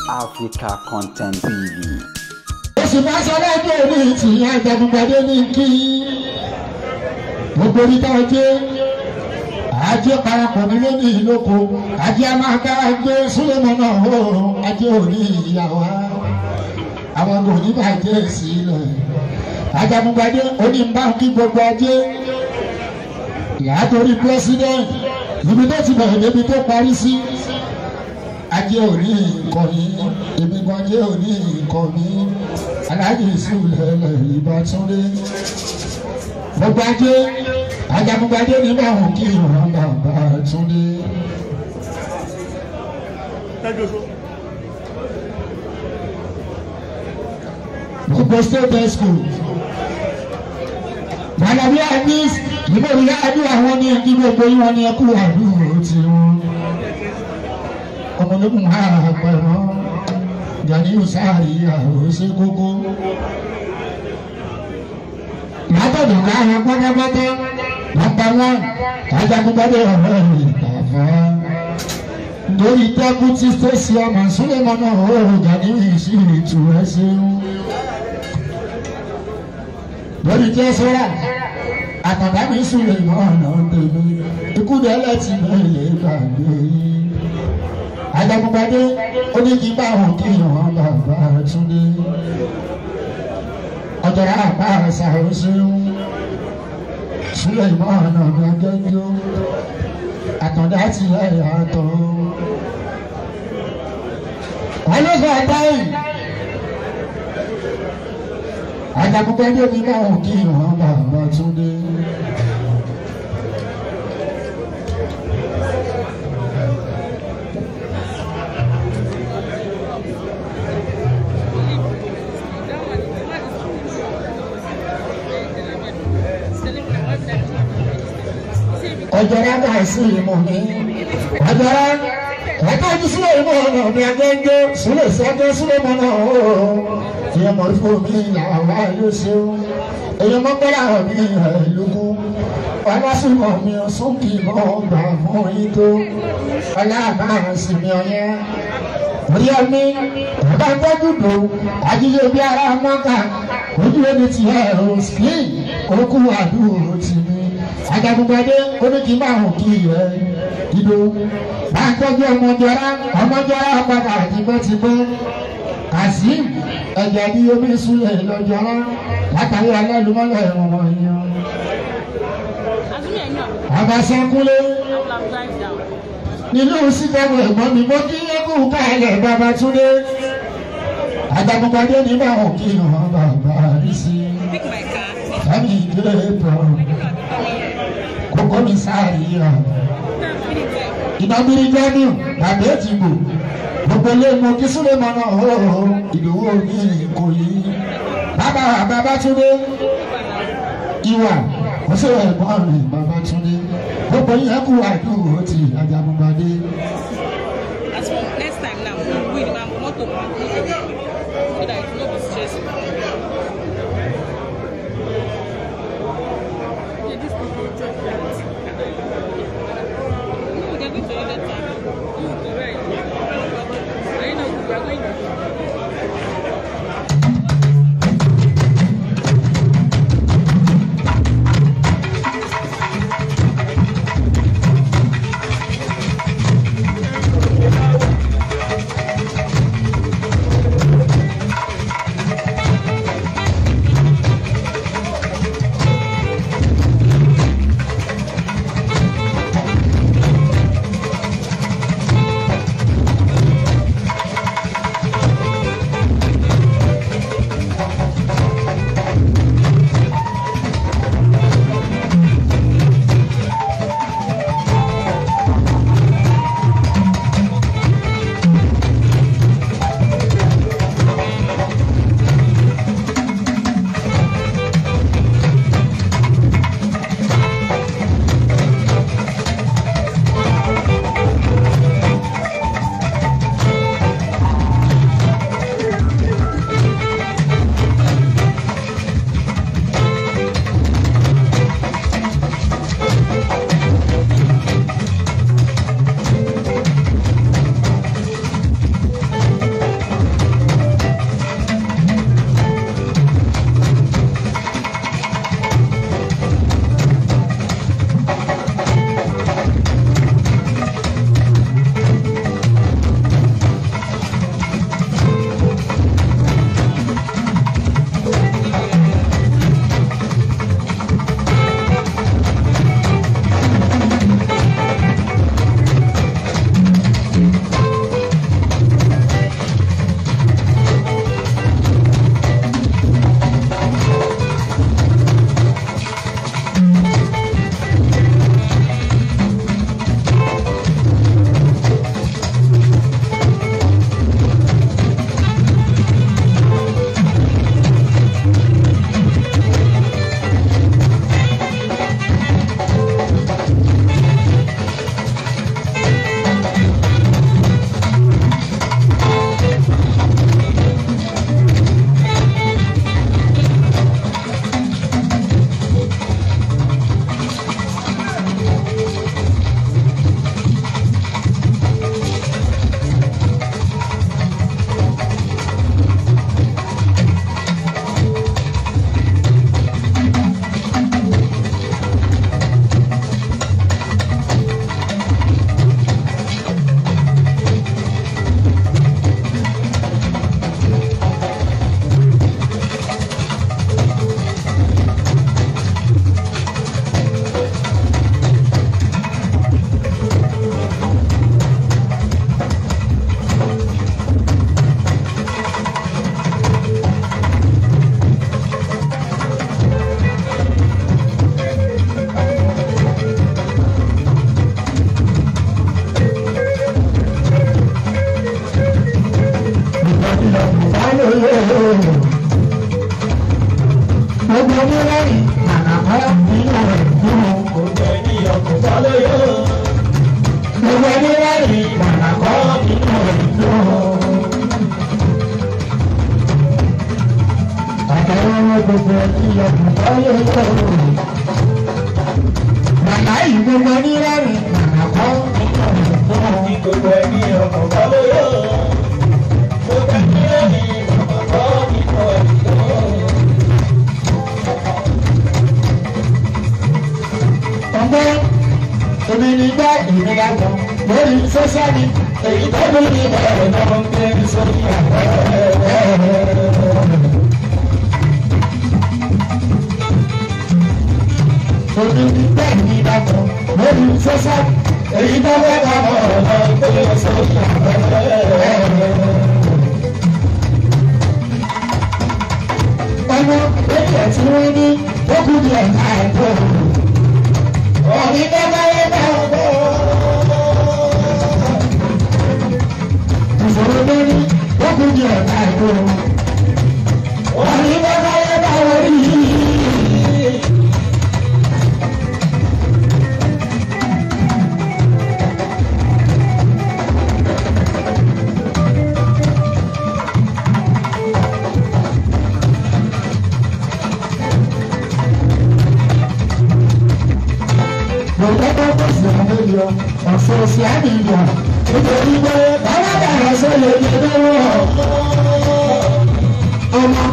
Africa Content TV. Oṣù Fáṣọlá ẹgbẹ́ òní ti Àjàgùngbàdé ní kí gbogbo orí táwọn ajé parapọ̀ nílé ní ìlóko ajé a máa bá gbé Súlẹ̀mọ́ náà ó ajé òní ìyàwó àwọn ọmọ oníbàjẹ́ sílẹ̀ Àjàgùngbàdé onímbà kí gbogbo ajé ìyá torí president ibi tó ti bẹ̀rẹ̀ débi tó parí sí ajé òní nǹkan mi èmi gan ajé òní nǹkan mi aláàjì Súlẹ̀lẹ̀ Ìbátúndé gbogbo ajé Àjàgùngbàdé ní báwọn kí ìrọ̀rùn bàbá Túndé. Gbogbo state school Malawi Anis ìbò ìyá àdúrà wọn ní ẹbí gbogbo yìí wọn ní ẹkú àdúrà tí wọn ọmọlógún àpẹẹrẹ Ganiyu Sáàrí àròsé kókó látọ̀dọ̀ káwọn pátápátá nàmbà wọn Àjàgùngbàdé ọ̀rẹ́ ìtàfà lórí dẹ́kútì fèsì ọmọ Súlẹ̀mọ́ náà ó Ganiyu sí ìtù ẹsẹ̀ lórí tẹ́sọ́rà àtàdá mi Súlẹ̀mọ́ náà tèmi ikú dẹ́lẹ̀ ti bẹ̀rẹ̀ gbàgbé Àjàgùngbàdé ó ní kí báwọn kí wọn bàbá Túndé ọjọ́ra àpá àṣàròṣe Súlẹ̀mọ́ náà ní agẹ́jọ́ àtàndá ti ẹ̀yà tọ́ ọlọ́sọ̀ àtàyè Àjàgùngbàdé ní báwọn kí wọn bàbá Túndé. Ọjọ́ra bá sí ìmọ̀ mi ọjọ́ra ẹ̀ka ojú sílẹ̀ ìmọ̀ ọ̀nà mi agẹ́gẹ́ sílẹ̀ sẹ́gẹ́ Súlẹ̀mọ́ náà ó ìyẹn mọ̀ fún mi làwọn ayé ṣeun èyí mọ́ bẹ́ẹ̀ àwọn mi ìlúkú ọlásùnmọ̀ mi sókè mọ́ gbà fún yín tó ọlọ́àbá sinmi ọ̀yẹ́ orí ọmí bàbá tọ́jú dò ajílẹ̀ bí ara mọ́ta ojú ẹni ti ẹ̀ ò sí òkú àdúró tì mí. Àjàgùngbàdé ó ní kí n máa hùn kí ẹ ìdó bá ń tọ́jú ọmọjọ́ra padà tipẹ́tipẹ́ Kazeem ẹ̀jẹ̀ ní omi Súlẹ̀ lọ́jọ́rọ́ látàrí alálùmọ́lẹ̀ ẹ̀wọ̀n ènìyàn. Àbàṣẹ́kúnlé nínú sígbàgbọ́ ẹ̀gbọ́n mi mo kí ẹkú káàlẹ̀ bàbá Túndé. Àjàgùngbàdé ní máa hùn kí wọn bàbá rí sí fẹ́mi ìdílé pọ̀ kókó mi Sáàrí ìdàgbére jẹ́nu tàbí ètìgbò gbogbo ilé mo kí Súlẹ̀mọ́ náà ó ìdòwò ní Ìkòyí bàbá Túndé ìwà kò sí ẹ̀gbọ́n mi bàbá Túndé gbogbo yẹn kú àdúró ti Àjàgùngbàdé. Next time now, we will have more to so that it will not be stressful. gbogbo ẹbí ọkùn kọ́lé kọ́. Màmá yìí gbogbo ní rẹ́rìn màmá kọ́ Ní gbogbo ẹbí ọkùn kọ́lé kọ́. Gbogbo ẹbí rẹ́rìn màmá kọ́ nínú ẹbí kọ́. ọgbẹ́ èmi ní gbá ìnira kan lórí sọ́sẹ́ mi èyí tó bí ní ẹ̀rọ náà ń gbé sórí èmi ní gbá ìnira kan lórí sọ́sẹ́ èyí tó bẹ́ ká mọ̀ ọ̀nà ń gbé sórí ọmọ lórí ẹ̀ tí wọ́n ní ó kú di ẹ̀ka ẹ̀kọ́ ọ̀nì kẹ́kẹ́rẹ́ náà bọ̀. ìṣòro lórí ó kú di ẹ̀ka ẹ̀kọ́ ọ̀nì kẹ́kẹ́rẹ́ náà wọ̀nyí. Ọ̀sọ̀ọ̀sẹ̀ àdìyàn nítorí pé ọlọ́dàá sọ̀rọ̀ ní lọ́wọ́ ọmọ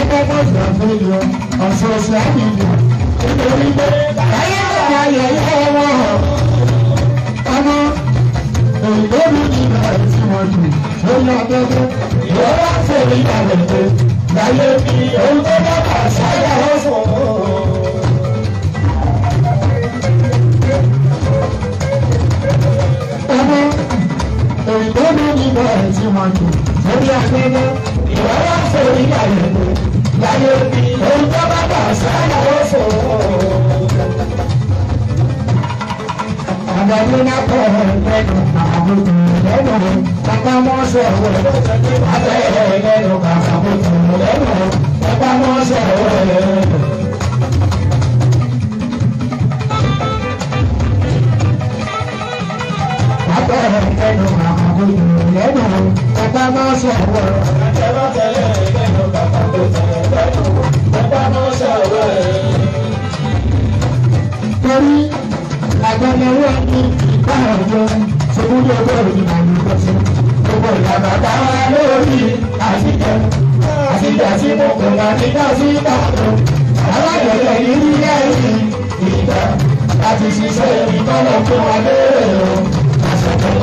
bàbá sọ̀rọ̀ ọ̀sọ̀ọ̀sẹ̀ àdìyàn nítorí pé ayélujára yẹ̀yẹ́ wọn ọmọ òyìnbó nígbà tí wọ́n jù lórí ọdọ́dọ́ ìwọ́n fèrè ìdàgbẹ̀tẹ̀ láyé bí ohun tó bá bá sáyà ọ̀sán. Òyìnbó ní ìgbà tí wọ́n jù lórí afẹ́fẹ́ ìwọ́wọ́ sórí àyẹ̀wò láyé bí ohun tó bá bà sáyà ó fò. Àgbàdo náà kọ̀ ẹ̀ẹ́dẹ́nu àwọn lẹ́nu pápá mọ́sẹ̀ wẹ̀ abẹ́ ẹ̀ẹ́dẹ́nu àwọn lẹ́nu pápá mọ́sẹ̀ wẹ̀. Ẹnu àwọn lẹ́nu pápá mọ́sẹ̀ wẹ̀. Lẹ́nu bàbá tó tẹ̀lé lẹ́nu bàbá mọ́sẹ̀ wẹ̀. Torí àgbẹ̀lẹ̀wọ̀ ní ìgbà ọ̀jọ́ ṣòkúndé owó ìlànà ìgbọ̀nsẹ̀ gbogbo ìlànà bá wà lórí àtijọ́ àtijọ́ tí mo kò wá nígbà sí ìbàdàn alágbẹ̀lẹ̀ yìí lẹ́yìn ìgbà láti ṣiṣẹ́ ìtọ́lọ̀ fún wa lérè o àṣọ̀tọ̀.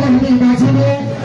wọn ní ìgbà tí ní.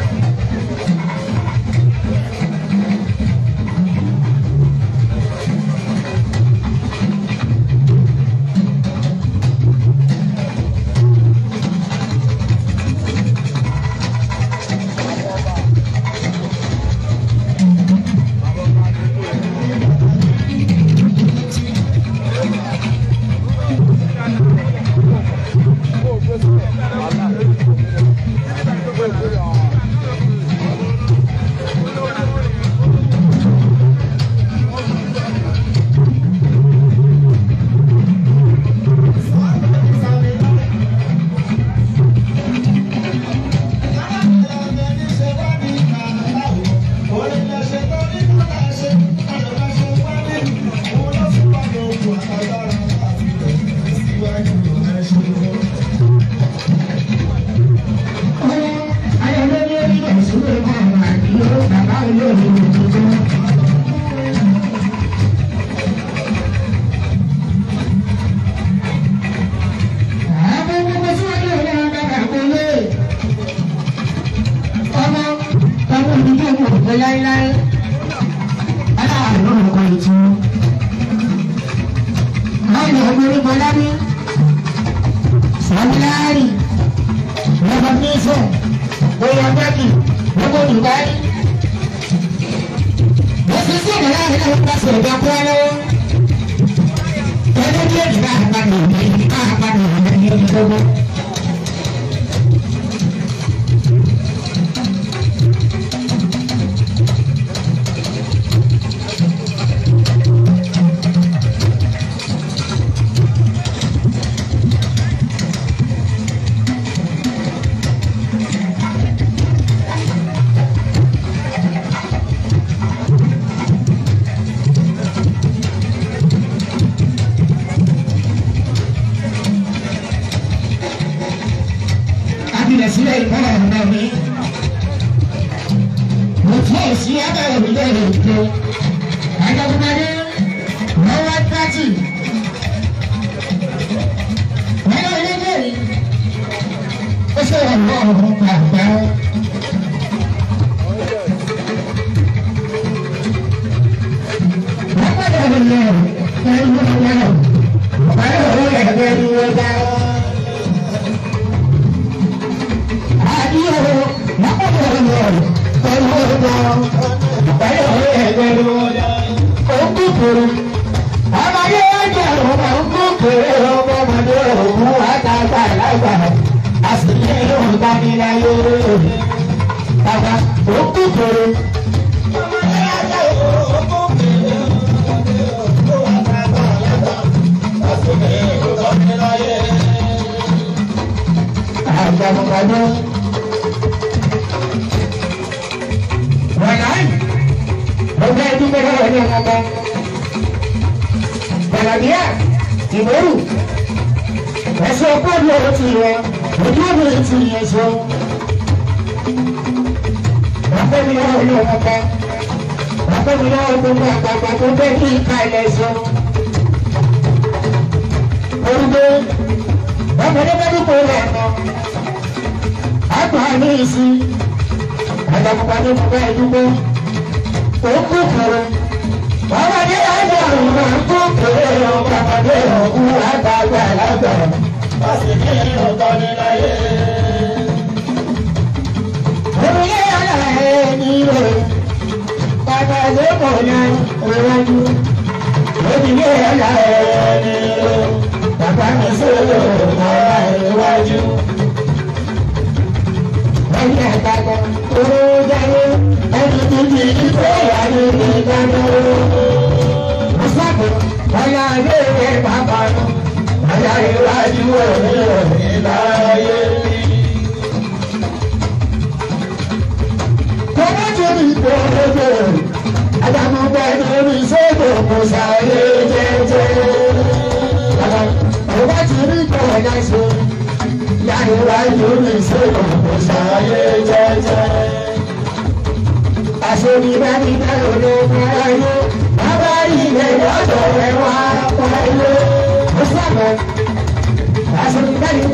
Asal dari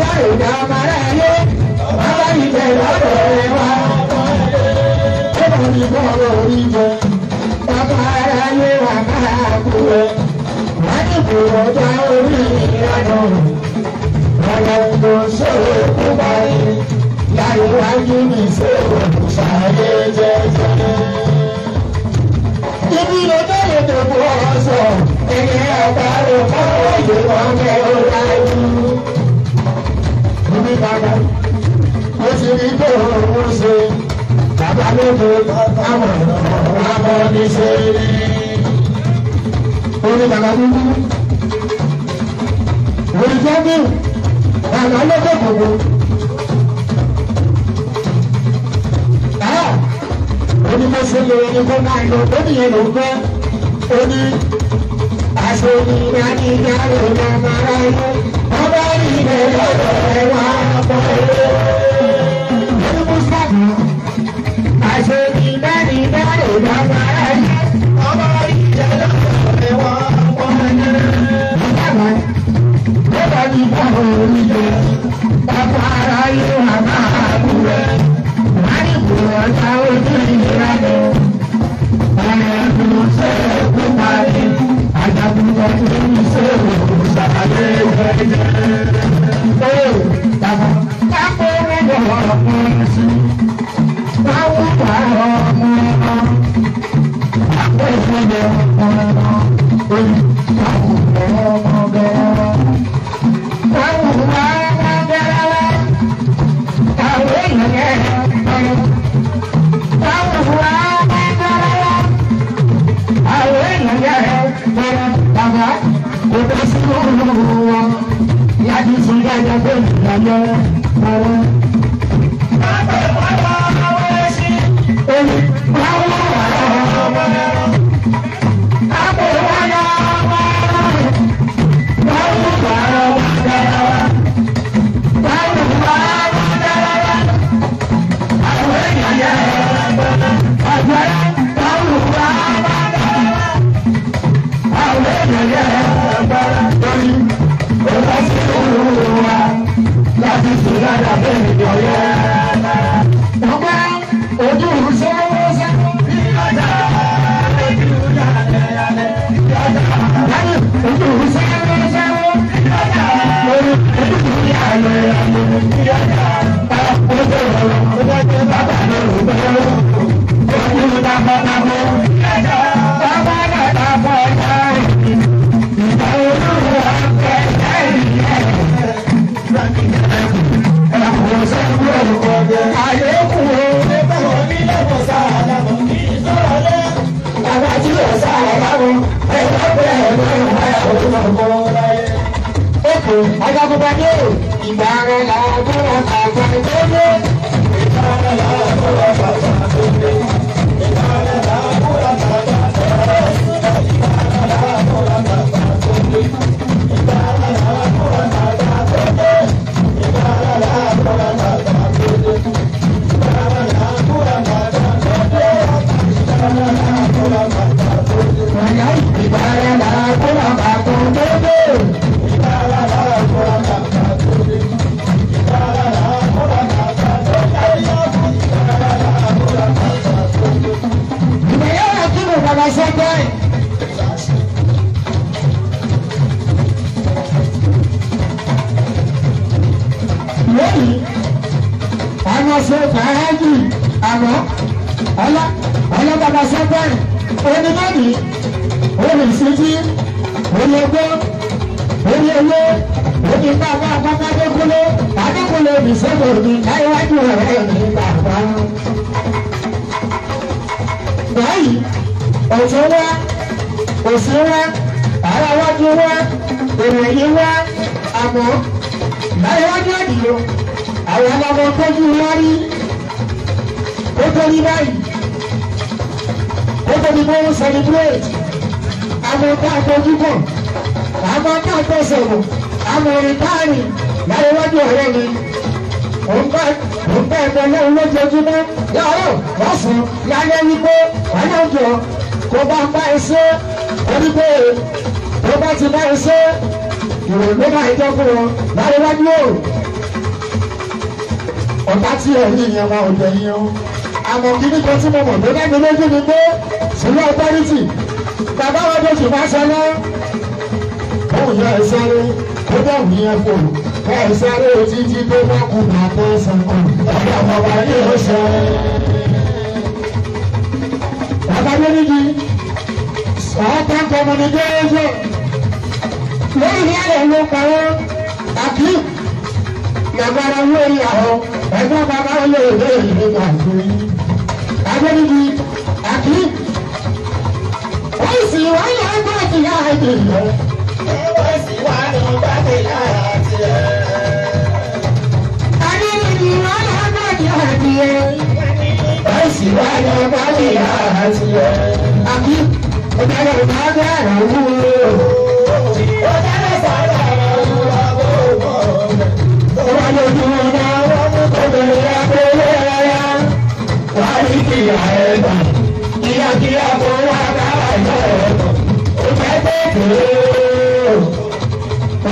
ní bọ́ọ̀lù orí jẹ bàbá ara yé wà máa kú ẹ wọ́n ní bùrọ̀ já orí ìyànà ọ̀rọ̀ tó ṣòro kú báyìí láyé wájú ní ìṣòro ṣàyé jẹjẹrẹ. Ibi ló bẹ̀rẹ̀ tó bọ́ ọ̀sọ̀ ẹ̀yẹ àbárò kọ́wọ́ yìí wọ́n fẹ́ ó láyé. Ibi bàbá ó ti rí tó òun ṣe bàbá lóde àwọn ọmọ ní ṣe rí. Orí bàbá dúdú orí jẹ́bí bàbá lóde gbogbo. Oni mo se le ni ko máa lọ tó nìyẹn ló ń gbọ́. Ó ní aṣọ ìrìn àti ìyàrá ìlà mara inú. Ọba ìrìn lọ́dọ̀ ẹ̀ wá pọ̀ ẹ̀. Ní Mùsùlùmí, aṣọ ìrìn àti ìyàrá ìlà mara inú. Ọba ìrìn lọ́dọ̀ ẹ̀ wá pọ̀ ẹ̀. Bàbá mi bá orí jẹ, bàbá ara yóò wà máa kú rẹ̀. Ọ̀tá ojú ìlera lọ, ọ̀rẹ́ ẹ̀dùn ṣe é kú parí, àjàkùn ọdún ṣe é kú ṣàlàyé jẹjẹrẹ. Ó dàgbà kápẹ́ rẹ̀ ọ̀pọ̀ sí, báwo bá ọmọ náà, kápẹ́ ìfọ̀dẹ̀ ọ̀pọ̀ náà, olùkọ́ ọmọ bẹ̀rẹ̀. Báwo bá ọmọ bẹ̀rẹ̀ káwé ìyẹn ọ̀rọ̀. Ọ̀tá tí ẹ̀ ní ìyẹn wa ò jẹ́ yín o. àmọ́ kíní kan tí mo mọ̀ tó dábìí lójú ni pé sílẹ̀ ọ̀tọ́rìtì bàbá wọn tó sì máa ṣẹlẹ̀ òun yẹ ẹ sáré ó dẹ̀ wù yẹn fò ẹ sáré títí tó bá kú máa tẹ́ sẹ́kọ̀ọ́ ọ̀dọ̀ bàbá yìí ó ṣe. bàbá méjì ọ̀tá communication lórí ẹ̀rọ ló parọ́ àkí yàgbára lórí àwọn ẹgbẹ́ bàbá lè lè ìgbà ìgbòyí agbẹ́bíbi àkí wọ́n sì wá ní ọgbọ́n ti yá èdè rẹ̀ wọ́n sì wá ní ọgbọ́n ti yá àti ẹ̀. agbẹ́bíbi wọ́n ní ọgbọ́n ti yá àti ẹ̀ wọ́n sì wá ní ọgbọ́n ti yá àti ẹ̀ àkí ọ̀dàlẹ̀ ìbáwọ̀ ẹ̀rọ wúwo ọ̀dàlẹ̀ sọ̀rọ̀ ẹ̀rọ wúwo wọ́n lójú wọn náà obìnrin agbóyè ẹ̀yà wà ní kìyà ẹ̀gbà kíákíá kó wá dára ìjọ ẹ̀gbà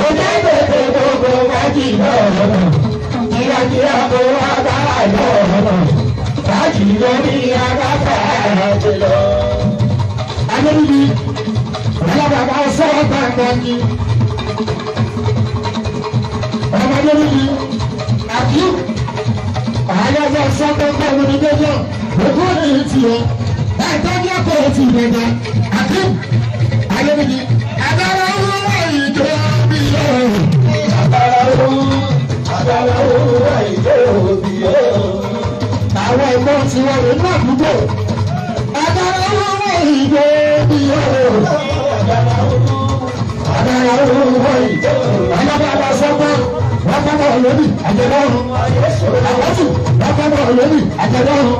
ó jẹ́ tètè gbogbo májì náà lọ́nà kíákíá kó wá dára ìjọ ẹ̀gbà láti lórí agbára ẹ̀jẹ̀ lọ. Adébíyí alábàbà sọ̀rọ̀ gbàgbọ́ ni ọmọdé níbi àbí àyẹ̀wò sọ́kọ̀ communication òkú ní tiẹ̀ ẹ̀tọ́ ní ọkọ̀ ètò ìgbẹ̀gbẹ̀ àbí ayélujára agbára owó ìjọ bí yóò. agbára owó ìjọ bí yóò. àwọn ẹ̀gbọ́n tí wọ́n lè ní àdúgbò agbára owó ìjọ bí yóò. agbára owó ìjọ alábàbà sọ́kọ̀ wọ́n fọ́nà olórí àjẹmọ́rún àwọ̀tù wọ́n fọ́nà olórí àjẹmọ́rún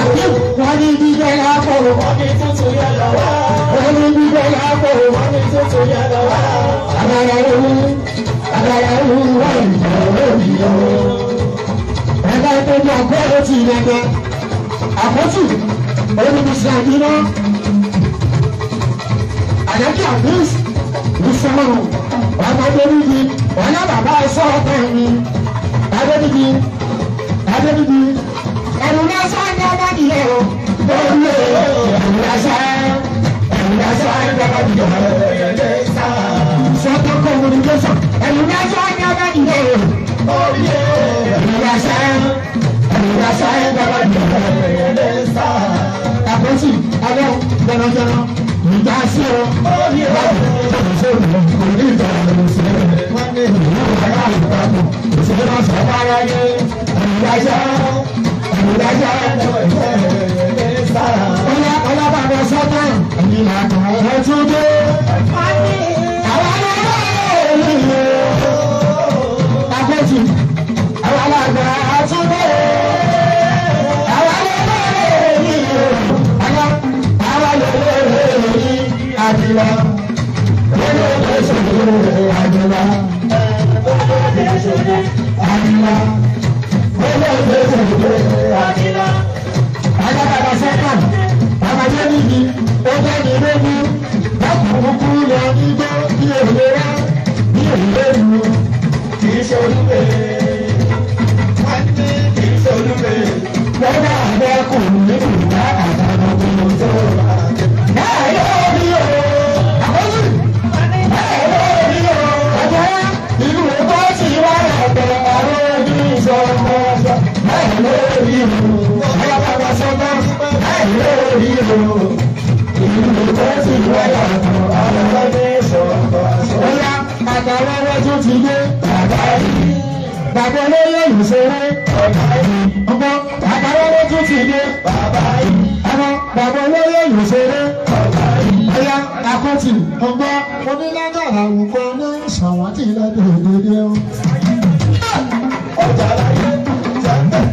àkíw wọ́n ní bíbẹ́ lápò wọ́n ní tuntun yẹn lọ wá. wọ́n ní bíbẹ́ lápò wọ́n ní tuntun yẹn lọ wá. agbára owó wọ́n ìjọ ẹgbẹ́ tó ní ọgbẹ́ ló ti lẹ́gbẹ́ àwọ̀tù olùdíje àdínà àyàkí àbíyèsí ìsọ̀rọ̀ ọmọdé níbi ọ̀nà bàbá ẹ̀sọ́ ọ̀tá ẹ̀mí adébíbi ẹ̀rù lásán ní ọmọdé yẹn o lórí ẹ̀rù lásán ní ọmọdé yẹn sọ́tọ̀ communication ẹ̀rù lásán ní ọmọdé yẹn o lórí ẹ̀rù lásán ní ọmọdé yẹn àpótí alẹ́ jẹnajẹna ìjà sí ọ láti ṣe òní ìjà ìṣẹ̀lẹ̀ wọn ní ìlú ìjọba ìpapọ̀ ìṣẹ̀lẹ̀ náà sọ fún ara yẹ ìdájọ́ ọlọ́bàbà sọ́tà ìlànà ẹ̀tún dé. àwọn ọlọ́bàbà àpótí àwọn alága àtúndé. Adila, alábàbà sẹ́kà, àbájá níbi, ó jẹ́ ní lógún, lákòókò lọ nígbó bí èlé rá, bí èlé lu, kì í ṣe olúwe, kì í ṣe olúwe, lọ́dọ̀ àbẹ́kùnrin ní ìgbà àtàwọn ọmọ tó rà. Bàbá olóyè ìṣeré ọgbọ́n bàbá olóyè tún ti dé ọmọ bàbá olóyè ìṣeré ọ̀yá àkọ́tì ọgbọ́n onílágàrà òkò ní ṣàwátì lọ́dọ̀ òdòdó o. ọjà láyé jẹ́ńtẹ̀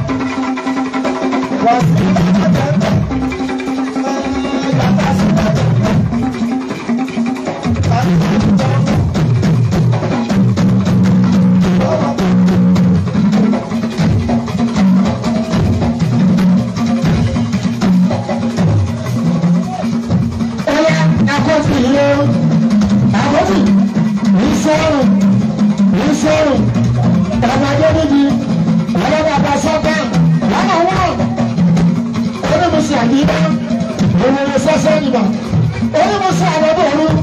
wọ́n sì ń bá jẹ́ńtẹ̀ yàtọ̀ sí jẹ́ńtẹ̀. Ìsọ̀rọ̀ ọmọdé níbi ìdá òun lè sọ́sọ́ ìgbà onímọ̀sọ́ àbọ̀bọ̀rún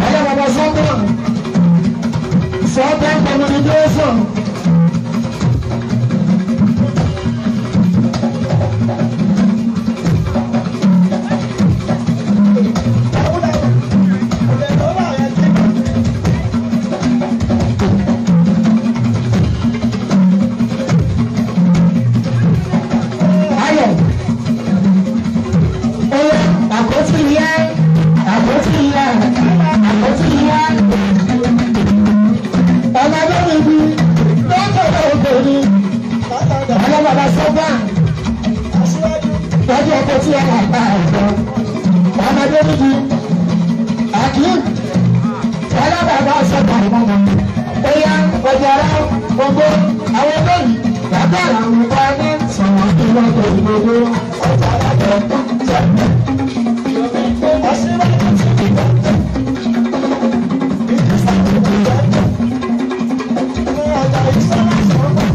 ọlọ́bàbà sọ́tàn sọ́tàn communication. Tọ́jú ọkọ̀ tí ẹ máa bá ẹ̀jọ́. Ọmọdé níbi Akin ọlọ́bàbà ọ̀sọ̀tà ìmọ̀mọ́. Bóyá ọjà ara gbogbo àwọn bẹ́ẹ̀ni bàbá àwọn ọmọ ẹni sọ̀rọ̀ ìlú ọkọ̀ ìgbòho. Ọjà àgbẹ̀ jẹ̀mẹ̀. Ọ̀sìnwájú ti di bàtà. Ọjà ìsọ̀rọ̀ sọ̀rọ̀.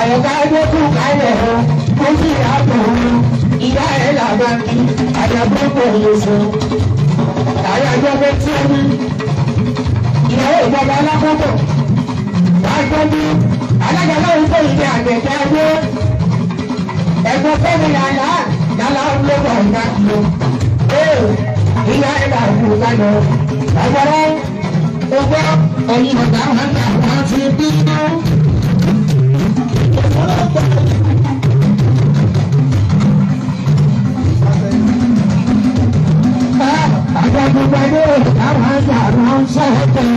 Àyọ̀ká ẹgbẹ́ kú kálẹ̀ o, ó sì rà bò ó. ìyá ẹ̀ làbá kí àyàgbọ́pọ̀ yòóso àyàgbọ́pọ̀ tí ó ní ìyàwó ìjọba alákọ̀ọ́bọ̀ wá gbọ́dú alága lóhùn tó ìdí àgbẹ̀dẹ ẹgbẹ́ ẹgbẹ́ fẹ́mi yàrá yàrá ọlọ́gbọ̀n ọ̀gá kìló ìyá ẹ̀ làbú lánàá ọgbọ́dọ̀ ọgbọ́ ẹ̀yìn ọ̀gá wọn gbà wọ́n ti bí náà. Àgbàgbàgbàdé àwọn àgbà wọn sọ̀tọ̀.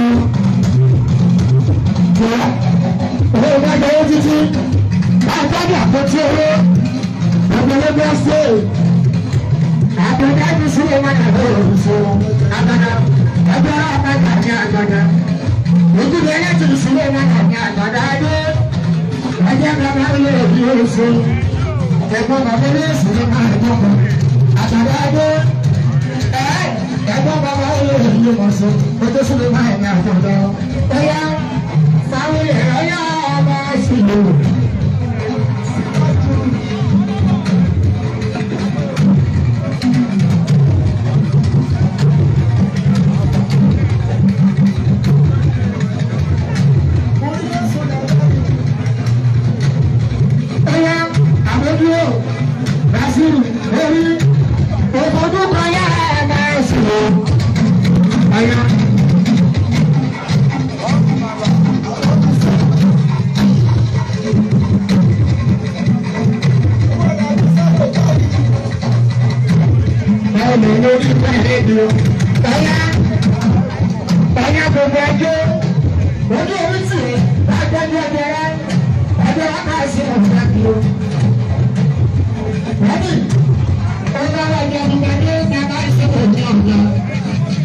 Owó ìdájọ́ owó títí. Àgbàgbà àpótí owó. Àgbàlagbà ṣe. Àgbàgbà ti sílẹ̀ wọn àgbà òrùsọ. Àgbàgbà ẹgbẹ́ àgbàgbà ní àgbàgbà. Ojúbọ ẹlẹ́tì sílẹ̀ wọn àgbà àgbàgbà dé. Ẹjẹ́ bàbá ilé òbí òrùsọ. Ẹ̀gbọ́n bàbá ilé ìsìlẹ̀ máa ń gbọ́. Àgbàgbà dé. Ẹ̀gbọ́n bàbá ilé ìlú mọ̀sọ́, ojú sílẹ̀ máa ń yàn àjọ̀dọ̀. Ẹ̀yà sáwọn ẹ̀rọ yá ọmọ ìṣìlò. Ẹ̀yà àbójúwò, Brazil, orí, òkòdú kan yá ọmọ ìṣìlò. Ẹ̀yà. Ọmọ lórí pẹ̀lẹ́dù. Ẹ̀yà gbogbo ẹjọ́. Ojú orí tì í, lágbẹ́jú ẹgbẹ́ rẹ̀.